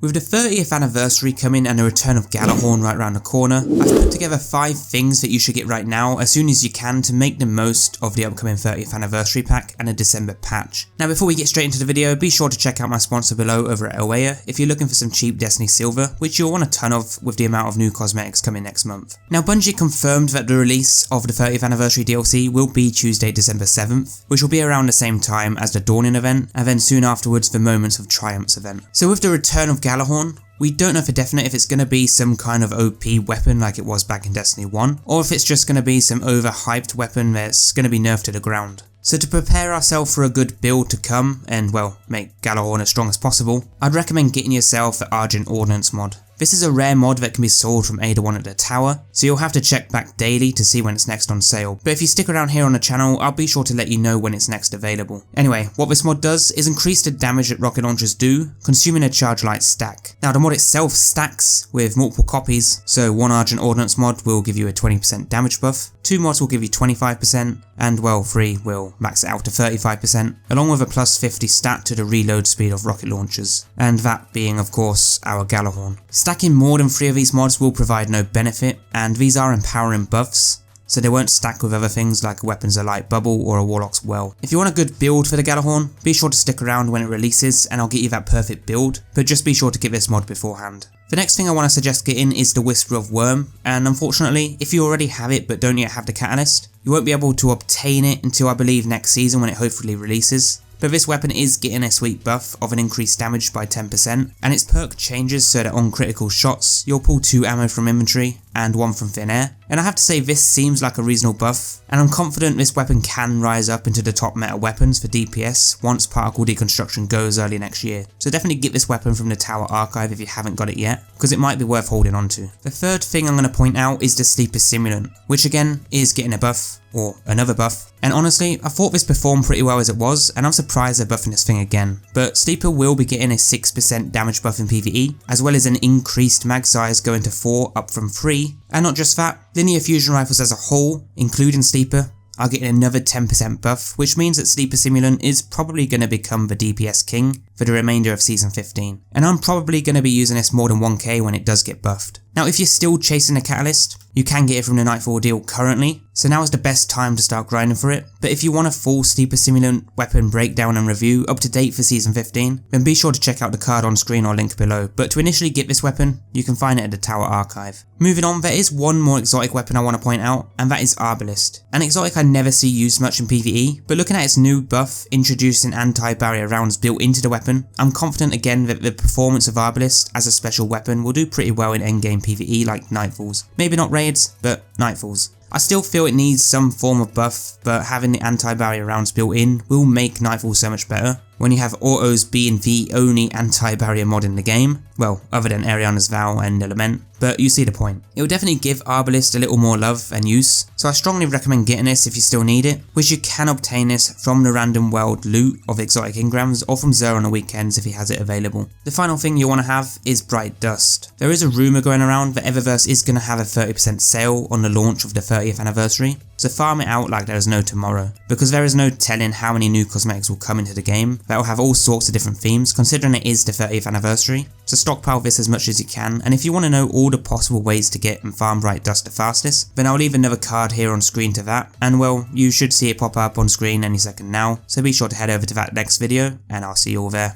With the 30th anniversary coming and the return of Gjallahorn right around the corner, I've put together 5 things that you should get right now as soon as you can to make the most of the upcoming 30th anniversary pack and a December patch. Now before we get straight into the video, be sure to check out my sponsor below over at Awaya if you're looking for some cheap Destiny silver, which you'll want a ton of with the amount of new cosmetics coming next month. Now Bungie confirmed that the release of the 30th anniversary DLC will be Tuesday, December 7th, which will be around the same time as the Dawning event, and then soon afterwards the Moments of Triumphs event. So with the return of Gjallahorn, we don't know for definite if it's going to be some kind of OP weapon like it was back in Destiny 1, or if it's just going to be some overhyped weapon that's going to be nerfed to the ground. So to prepare ourselves for a good build to come and, well, make Gjallahorn as strong as possible, I'd recommend getting yourself the Argent Mod. This is a rare mod that can be sold from Ada 1 at the tower, so you'll have to check back daily to see when it's next on sale. But if you stick around here on the channel, I'll be sure to let you know when it's next available. Anyway, what this mod does is increase the damage that rocket launchers do, consuming a charge light stack. Now the mod itself stacks with multiple copies, so one Argent Ordnance mod will give you a 20% damage buff, 2 mods will give you 25%, and well, 3 will max it out to 35%, along with a plus 50 stat to the reload speed of rocket launchers, and that being of course our Gjallahorn. Stacking more than 3 of these mods will provide no benefit, and these are empowering buffs, so they won't stack with other things like a Weapons of Light Bubble or a Warlock's Well. If you want a good build for the Gjallahorn, be sure to stick around when it releases and I'll get you that perfect build, but just be sure to get this mod beforehand. The next thing I want to suggest getting is the Whisper of Worm, and unfortunately, if you already have it but don't yet have the catalyst, you won't be able to obtain it until I believe next season when it hopefully releases. But this weapon is getting a sweet buff of an increased damage by 10%, and its perk changes so that on critical shots, you'll pull 2 ammo from inventory and 1 from thin air. And I have to say this seems like a reasonable buff, and I'm confident this weapon can rise up into the top meta weapons for DPS once particle deconstruction goes early next year. So definitely get this weapon from the tower archive if you haven't got it yet, because it might be worth holding on to. The third thing I'm going to point out is the Sleeper Simulant, which again is getting a buff, or another buff, and honestly I thought this performed pretty well as it was, and I'm surprised they're buffing this thing again. But Sleeper will be getting a 6% damage buff in PvE, as well as an increased mag size going to 4 up from 3, and not just that, linear fusion rifles as a whole, including Sleeper, are getting another 10% buff, which means that Sleeper Simulant is probably going to become the DPS king for the remainder of Season 15, and I'm probably going to be using this more than 1k when it does get buffed. Now if you're still chasing a catalyst, you can get it from the Nightfall deal currently, so now is the best time to start grinding for it, but if you want a full Sleeper Simulant weapon breakdown and review up to date for Season 15, then be sure to check out the card on screen or link below, but to initially get this weapon, you can find it at the Tower Archive. Moving on, there is one more exotic weapon I want to point out, and that is Arborist. An exotic I never see used much in PvE, but looking at its new buff, introducing anti-barrier rounds built into the weapon, I'm confident again that the performance of Arborist as a special weapon will do pretty well in endgame PvE like Nightfalls. Maybe not raids, but Nightfalls. I still feel it needs some form of buff, but having the anti-barrier rounds built in will make Nightfall so much better. When you have autos being the only anti-barrier mod in the game, well, other than Ariana's Vow and Element, but you see the point. It will definitely give Arborist a little more love and use, so I strongly recommend getting this if you still need it, which you can obtain this from the random world loot of exotic engrams or from Zer on the weekends if he has it available. The final thing you want to have is Bright Dust. There is a rumour going around that Eververse is going to have a 30% sale on the launch of the 30th anniversary, so farm it out like there is no tomorrow, because there is no telling how many new cosmetics will come into the game that will have all sorts of different themes considering it is the 30th anniversary, so stockpile this as much as you can, and if you want to know all the possible ways to get and farm Bright Dust the fastest, then I'll leave another card here on screen to that, and well, you should see it pop up on screen any second now, so be sure to head over to that next video, and I'll see you all there.